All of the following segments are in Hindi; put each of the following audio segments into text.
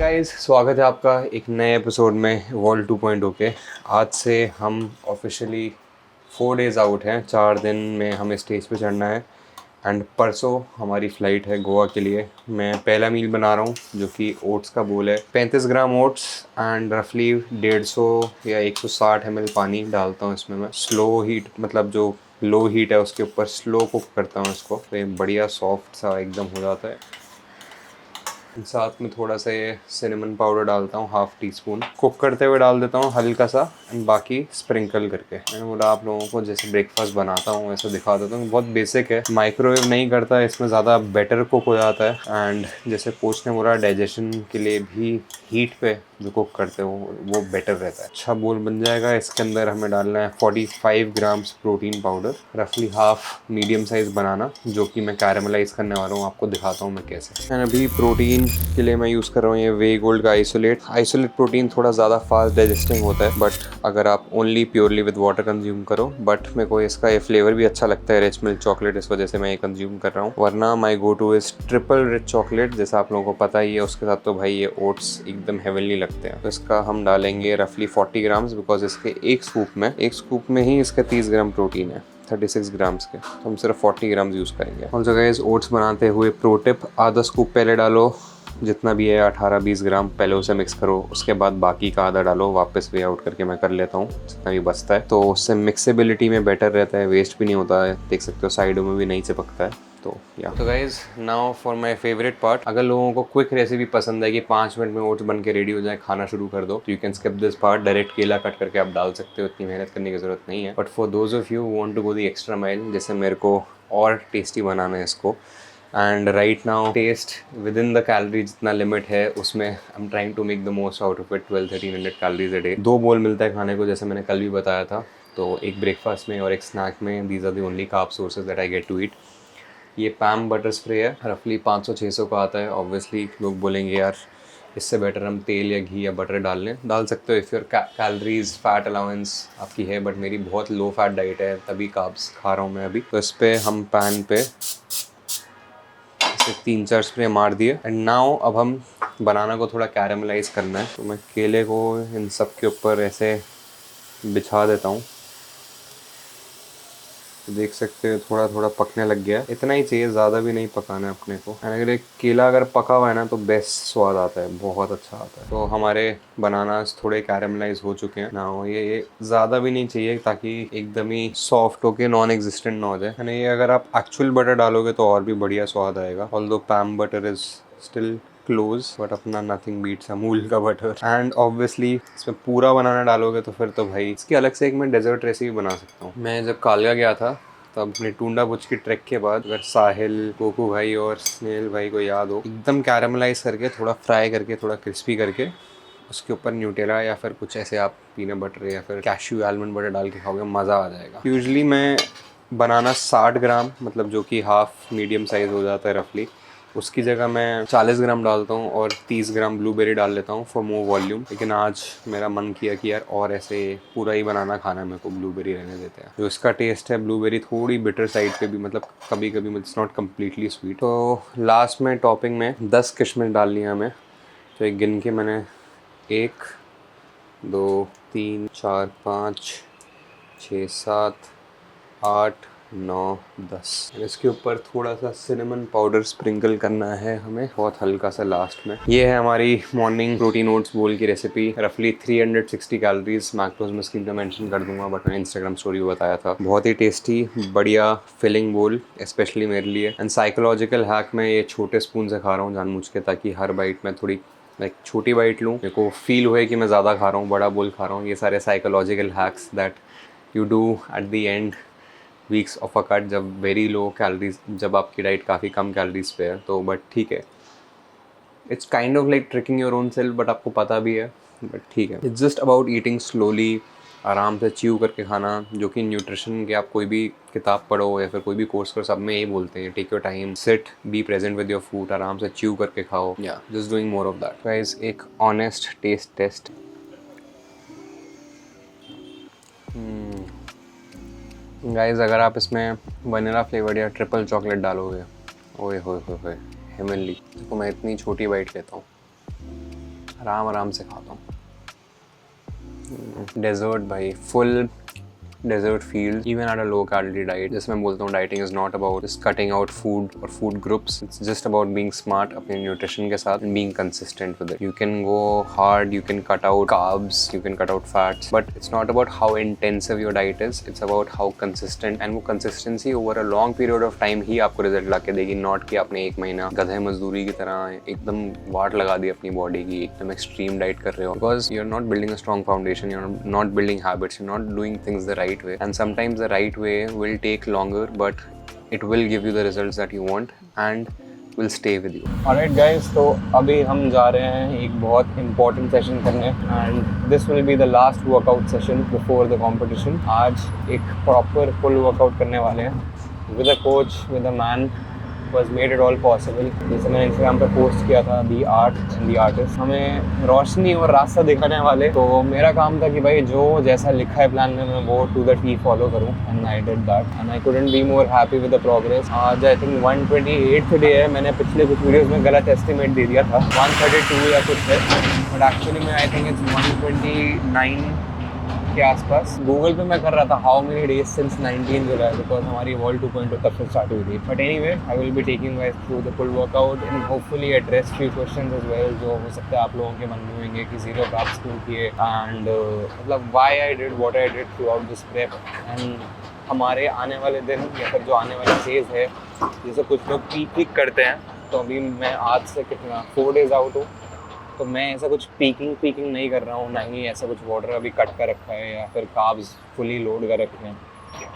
गाइस, स्वागत है आपका एक नए एपिसोड में वॉल 2.0 के। आज से हम ऑफिशियली 4 डेज़ आउट हैं। 4 दिन में हमें स्टेज पे चढ़ना है एंड परसों हमारी फ़्लाइट है गोवा के लिए। मैं पहला मील बना रहा हूँ जो कि ओट्स का बोल है। 35 ग्राम ओट्स एंड रफली 150 या 160 ml पानी डालता हूँ इसमें। मैं स्लो हीट मतलब जो लो हीट है उसके ऊपर स्लो कुक करता हूँ इसको, तो ये बढ़िया सॉफ्ट सा एकदम हो जाता है। साथ में थोड़ा सा ये सिनेमन पाउडर डालता हूँ, ½ टीस्पून। कुक करते हुए डाल देता हूँ हल्का सा एंड बाकी स्प्रिंकल करके। मैंने बोला आप लोगों को जैसे ब्रेकफास्ट बनाता हूँ वैसे दिखा देता हूँ। बहुत बेसिक है, माइक्रोवेव नहीं करता, इसमें ज़्यादा बेटर कुक हो जाता है। एंड जैसे कोच ने बोला डाइजेशन के लिए भी हीट पे जो कुक करते हो वो बेटर रहता है। अच्छा बोल बन जाएगा। इसके अंदर हमें डालना है 45 ग्राम्स प्रोटीन पाउडर, रफली हाफ मीडियम साइज बनाना, जो कि मैं कैरेमलाइज करने वाला हूँ। आपको दिखाता हूँ मैं कैसे। एंड अभी प्रोटीन के लिए मैं यूज़ कर रहा हूँ ये वे गोल्ड का आइसोलेट प्रोटीन। थोड़ा ज़्यादा फास्ट डाइजेस्टिंग होता है, बट अगर आप only purely with water consume करो। बट मेरे को इसका ये फ्लेवर भी अच्छा लगता है, रिच मिल्क चॉकलेट, इस वजह से मैं ये कंज्यूम कर रहा हूँ। वरना my go to is triple rich chocolate, जैसा आप लोगों को पता ही है। उसके साथ तो भाई ये ओट्स एकदम हेवनली लगते हैं। तो इसका हम डालेंगे रफली 40 ग्राम्स, बिकॉज इसके एक स्कूप में ही इसका 30 ग्राम प्रोटीन है, 36 ग्राम्स के। तो हम सिर्फ 40 ग्राम्स यूज़ करेंगे। और जगह इस ओट्स बनाते हुए प्रो टिप, आधा स्कूप पहले डालो, जितना भी है 18-20 ग्राम पहले उसे मिक्स करो। उसके बाद बाकी का आधा डालो, वापस वे आउट करके मैं कर लेता हूँ जितना भी बचता है। तो उससे मिक्सेबिलिटी में बेटर रहता है, वेस्ट भी नहीं होता है। देख सकते हो साइडों में भी नहीं चिपकता है। तो guys now for my favourite part. अगर लोगों को क्विक रेसिपी पसंद है कि 5 मिनट में ओट्स बन के रेडी हो जाए, खाना शुरू कर दो, तो you can skip this part. Direct केला कट करके आप डाल सकते हो, इतनी मेहनत करने की जरूरत नहीं है। But for those of you want to go the extra mile, जैसे मेरे को और टेस्टी बनाना है इसको, and right now taste within the calorie जितना लिमिट है उसमें I am trying to make the most out of it. 1200-1300 calories a day. 2 bowl मिलता है खाने को, जैसे मैंने कल भी बताया था। तो एक ब्रेकफास्ट में और एक स्नैक में। These are the only carb sources that I get to eat. ये पैम बटर स्प्रे है, रफली 500-600 का आता है। ऑब्वियसली लोग बोलेंगे यार इससे बेटर हम तेल या घी या बटर डाल सकते हो if your calories fat allowance आपकी है। बट मेरी बहुत लो फैट डाइट है, तभी कार्ब्स खा रहा हूँ मैं अभी। तो इस पर हम पैन पे 3-4 स्प्रे मार दिए। एंड नाउ अब हम बनाना को थोड़ा कैरेमलाइज करना है। तो मैं केले को इन सब के ऊपर ऐसे बिछा देता हूँ। तो देख सकते हो थोड़ा थोड़ा पकने लग गया। इतना ही चाहिए, ज़्यादा भी नहीं पकाना है अपने को। अगर एक केला अगर पका हुआ है ना तो बेस्ट स्वाद आता है, बहुत अच्छा आता है। तो हमारे बनानास थोड़े कैरेमलाइज हो चुके हैं ना। ये ज़्यादा भी नहीं चाहिए ताकि एकदम ही सॉफ्ट होके नॉन एग्जिस्टेंट ना हो जाए। यानी ये अगर आप एक्चुअल बटर डालोगे तो और भी बढ़िया स्वाद आएगा। Although पैम butter is still close, but अपना नथिंग बीट्स अमूल का बटर। एंड ऑब्वियसली इसमें पूरा बनाना डालोगे तो फिर तो भाई इसकी अलग से एक मैं डेजर्ट रेसिपी बना सकता हूँ। मैं जब कालका गया था तब अपनी टूंडा बुच की ट्रैक के बाद, अगर साहिल, कोकू भाई और स्नेल भाई को याद हो, एकदम कैरेमलाइज करके, थोड़ा फ्राई करके, थोड़ा क्रिस्पी करके उसके ऊपर न्यूटेला या फिर कुछ ऐसे आप पीनट बटर या फिर कैश्यू आलमंड बटर डाल के खाओगे, मज़ा आ जाएगा। यूजली मैं बनाना 60 ग्राम, मतलब जो कि हाफ मीडियम साइज़ हो जाता है रफली, उसकी जगह मैं 40 ग्राम डालता हूँ और 30 ग्राम ब्लूबेरी डाल लेता हूँ फॉर मोर वॉल्यूम। लेकिन आज मेरा मन किया कि यार और ऐसे पूरा ही बनाना खाना, मेरे को ब्लूबेरी रहने देते हैं। जो इसका टेस्ट है, ब्लूबेरी थोड़ी बिटर साइड पे भी, मतलब कभी कभी, इट्स नॉट कम्प्लीटली स्वीट। तो लास्ट में टॉपिंग में 10 किशमिश डालनी है हमें। तो एक गिन के मैंने 1 2 3 4 5 6 7 8 9 10। इसके ऊपर थोड़ा सा सिनेमन पाउडर स्प्रिंकल करना है हमें, बहुत हल्का सा लास्ट में। ये है हमारी मॉर्निंग प्रोटीन ओट्स बोल की रेसिपी। रफली 360 कैलोरीज। मैक्रोज में स्क्रीन पे मेंशन कर दूंगा, बट मैंने इंस्टाग्राम स्टोरी में बताया था। बहुत ही टेस्टी, बढ़िया फिलिंग बोल, स्पेशली मेरे लिए। एंड साइकोलॉजिकल हैक में ये छोटे स्पून से खा रहा हूँ जानबूझ के, ताकि हर बाइट में थोड़ी एक छोटी बाइट लूँ, मेरे को फील हुए कि मैं ज़्यादा खा रहा हूँ, बड़ा बोल खा रहा हूँ। ये सारे psychological hacks that you do at the end weeks of a cut, जब वेरी लो कैलोरीज, जब आपकी डाइट काफ़ी कम कैलोरीज पे है। तो बट ठीक है, it's kind of like tricking your own self, but आपको पता भी है, बट ठीक है। It's just about eating slowly, आराम से च्यू करके खाना, जो कि न्यूट्रिशन के आप कोई भी किताब पढ़ो या फिर कोई भी कोर्स करो, सब में यही बोलते हैं, take your time, sit, be present with your food, आराम से च्यू करके खाओ। या just doing more of that. Guys, एक ऑनेस्ट टेस्ट टेस्ट। गाइस, अगर आप इसमें वनीला फ्लेवर्ड या ट्रिपल चॉकलेट डालोगे, ओए होए होए होए, हेवनली। देखो मैं इतनी छोटी बाइट लेता हूँ। आराम आराम से खाता हूँ। डेजर्ट भाई, full dessert filled even at a low calorie diet. जैसे मैं बोलता हूँ, dieting is not about just cutting out food और food groups, it's just about being smart अपने न्यूट्रिशन के साथ and being consistent with it. You can go hard, you can cut out carbs, you can cut out fats, but it's not about how intensive your diet is, it's about how consistent. And वो consistency over a long period of time ही आपको रिजल्ट ला के देगी, नॉट कि आपने एक महीना गधे मजदूरी की तरह एकदम वाट लगा दी अपनी बॉडी की, एकदम एक्सट्रीम डाइट कर रहे हो, because you are not building a strong foundation, you are not building habits, you are not doing things the right way. And sometimes the right way will take longer, but it will give you the results that you want and will stay with you. Alright guys, तो अभी हम जा रहे हैं एक बहुत important session करने, and this will be the last workout session before the competition. आज एक proper full workout करने वाले हैं with a coach, with a man was made it all possible. जैसे मैंने इंस्टाग्राम पे पोस्ट किया था दी आर्ट एंड दी आर्टिस्ट, हमें रोशनी और रास्ता दिखाने वाले। तो मेरा काम था कि भाई जो जैसा लिखा है प्लान में मैं वो टू द टी फॉलो करूँ, and I did that and I couldn't be more happy with the progress. आज आई थिंक 128th डे है। मैंने पिछले कुछ वीडियोज़ में गलत एस्टिमेट दे दिया था, 132 या कुछ है, बट एक्चुअली में आई थिंक इट्स 129 के आसपास। गूगल पे मैं कर रहा था how many days since 19 July, because हमारी वॉल 2.0 तब से स्टार्ट हुई थी। But anyway, I will be taking guys through the full workout and hopefully address few questions as well, जो हो सकता है आप लोगों के मन में होंगे कि जीरो कार्ब्स क्यों किए, एंड मतलब why I did what I did through out this prep. And हमारे आने वाले दिन या फिर जो आने वाली फेज है, जैसे कुछ लोग पीक करते हैं, तो अभी मैं आज से कितना 4 डेज आउट हूँ, तो मैं ऐसा कुछ पीकिंग नहीं कर रहा हूँ, ना ही ऐसा कुछ वाटर अभी कट कर रखा है या फिर कार्ब्स फुली लोड कर रखे हैं।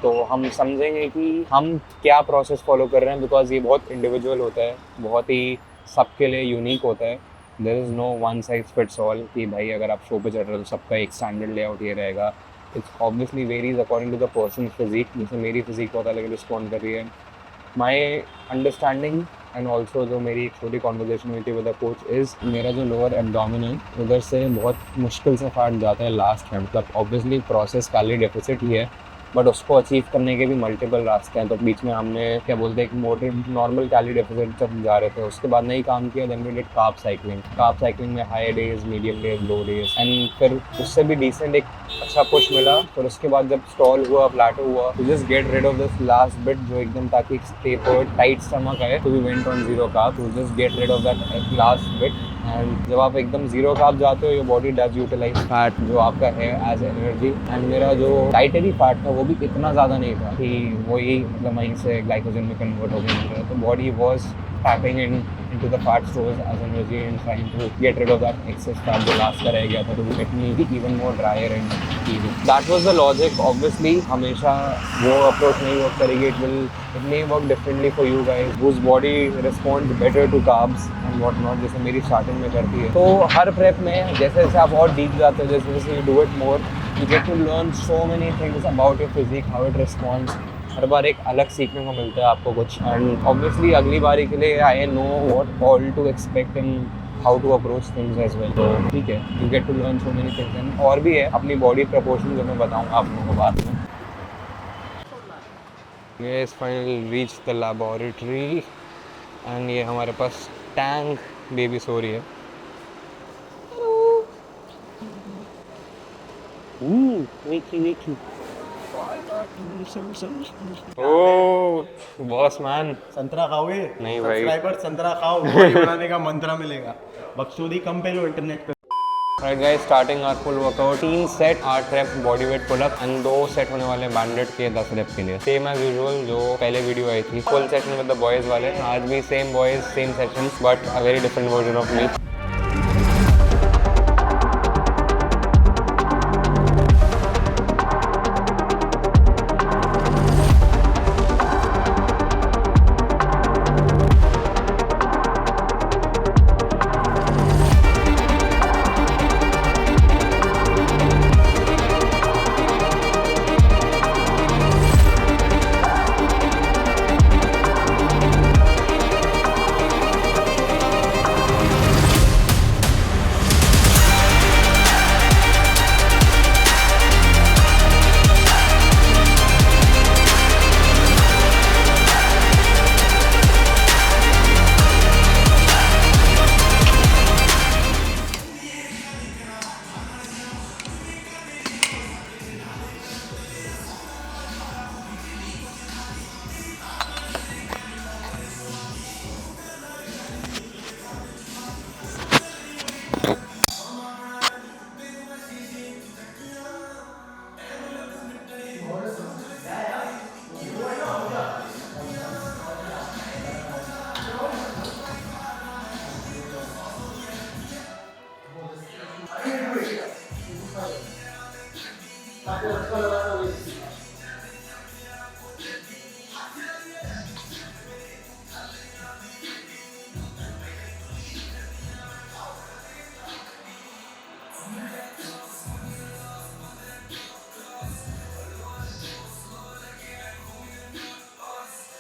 तो हम समझेंगे कि हम क्या प्रोसेस फॉलो कर रहे हैं, बिकॉज ये बहुत इंडिविजुअल होता है, बहुत ही सबके लिए यूनिक होता है। There is no one size fits all कि भाई अगर आप शो पे चढ़ रहे हो तो सबका एक स्टैंडर्ड लेआउट ये रहेगा। It's obviously varies according to the person physique. जैसे मेरी फिजिक बहुत अलग रिस्पॉन्ड कर रही है। माई अंडरस्टैंडिंग एंड ऑल्सो जो मेरी एक छोटी कॉन्वर्जेशन हुई थी विद द कोच इज़, मेरा जो लोअर एब्डोमेन है उधर से बहुत मुश्किल से फैट जाता है लास्ट में। मतलब ऑब्वियसली प्रोसेस कैलोरी डेफिसिट ही है, बट उसको अचीव करने के भी मल्टीपल रास्ते हैं। तो बीच में हमने क्या बोलते हैं, एक मोटिव नॉर्मल कैलोरी डेफिसिट जब जा रहे थे, उसके बाद नहीं काम किया, then we did carb cycling में high days, medium days, low days, and फिर उससे भी डिसेंट एक अच्छा पुश मिला। फिर उसके बाद जब स्टॉल हुआ, प्लेटो हुआ, तो just get rid of this last bit जो एकदम ताकि टेपर्ड टाइट स्टमक आए, तो we went on zero carb to just get rid of that last bit. And जब आप एकदम जीरो कार्ब जाते हो, your body does utilize fat जो आपका है एज एनर्जी। एंड मेरा जो डाइटरी फैट था वो भी इतना ज़्यादा नहीं था कि वही मतलब वहीं से ग्लाइकोजन में कन्वर्ट हो गया। तो body was tapping into the fat stores as energy and trying to get rid of that excess fat जो last का रह गया था, तो वो make me even more drier and easy. That was the logic. Obviously हमेशा वो approach नहीं work करेगी. It may work differently for you guys whose body responds better to carbs and what not, जैसे मेरी starting में करती है। तो हर prep में जैसे जैसे आप और deep जाते हो, जैसे जैसे you do it more, you get to learn so many things about your physique, how it responds. हर बार एक अलग सीखने को मिलता है आपको कुछ, एंड ऑब्वियसली अगली बारी के लिए I know what all to expect and how to approach things as well. तो ठीक है, you get to learn so many things. And और भी है अपनी बॉडी प्रपोर्शन जो मैं बताऊँगा आप लोगों को बाद में। ये finally reach the laboratory and ये हमारे पास टैंक बेबी सो रही है। वेकी ओह बॉस मैन, संतरा खाओगे? नहीं भाई, सब्सक्राइबर संतरा खाओ, बॉडी बनाने का मंत्र मिलेगा। बकचोदी कम पे लो इंटरनेट पे। Right guys, starting our full workout, 3 set 8 rep body weight pull up and 2 set होने वाले बैंडेड के 10 rep के लिए। सेम एज यूजुअल जो पहले वीडियो आई थी, full session with the boys वाले। आज भी same boys same session, but a very different version of me.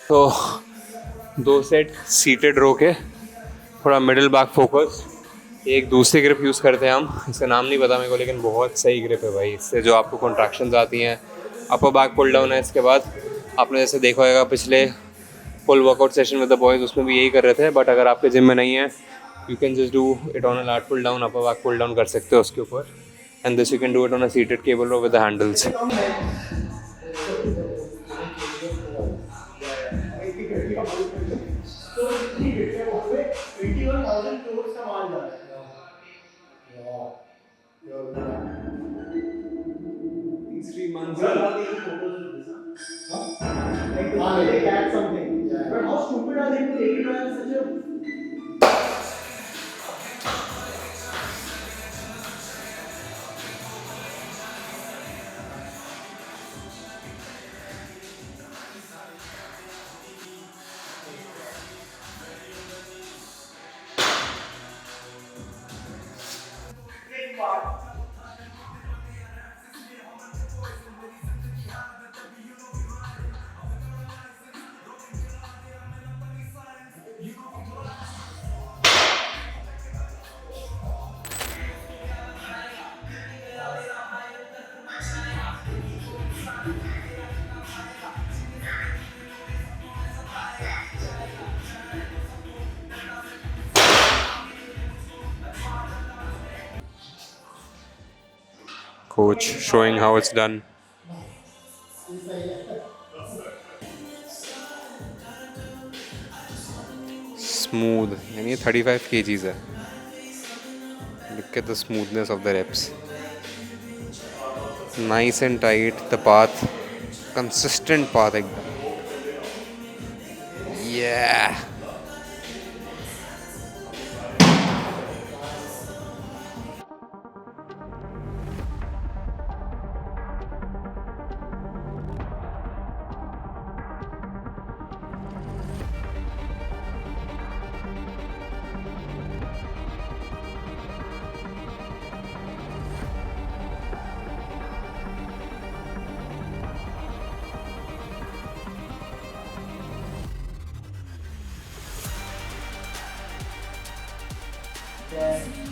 तो 2 सेट सीटेड रो के, थोड़ा मिडिल बैक फोकस, एक दूसरी ग्रिप यूज़ करते हैं हम, इसका नाम नहीं पता मेरे को, लेकिन बहुत सही ग्रिप है भाई। इससे जो आपको कॉन्ट्रैक्शंस आती हैं, अपर बैक पुल डाउन है। इसके बाद आपने जैसे देखा होगा पिछले full workout session with the boys, उसमें भी यही कर रहे थे। बट अगर आपके जिम में नहीं है, you can just do it on a lat pull down, upper back pull down कर सकते हो उसके ऊपर। And this you can do it on a seated cable row with the handles. Coach showing how it's done. Smooth, यानी 35 kgs है. Look at the smoothness of the reps. Nice and tight, the path, consistent path एकदम. Yeah.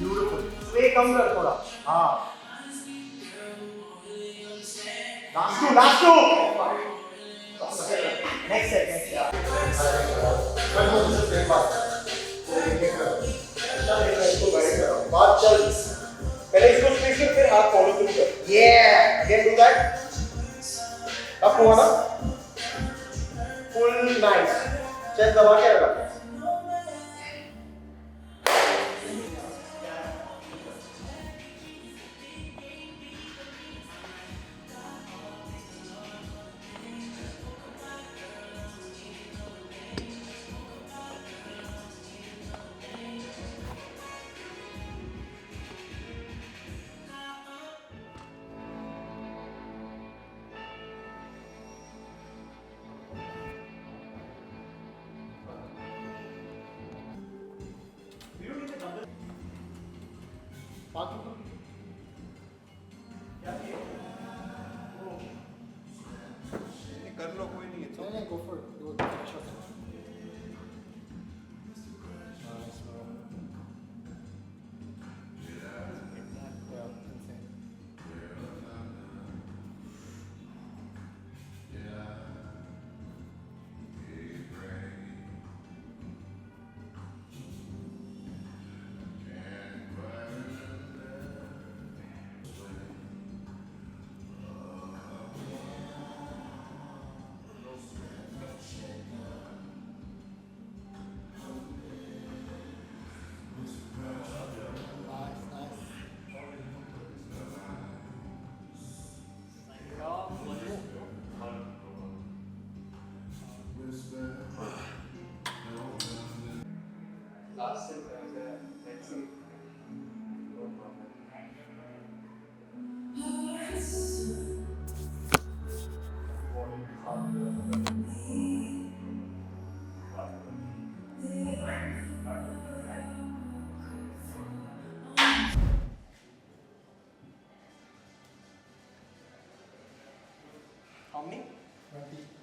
ब्यूटीफुल। स्वे कम कर थोड़ा। हाँ। Last two. Next set, next set. बात चल। पहले इसको स्क्वीज कर, फिर हाथ फॉलो थ्रू कर। Yeah, again do that. अब हुआ ना? Full nice. चेस्ट दबा के रखा। कर लो, कोई नहीं है। नहीं, go for it. Do it. How many? 20.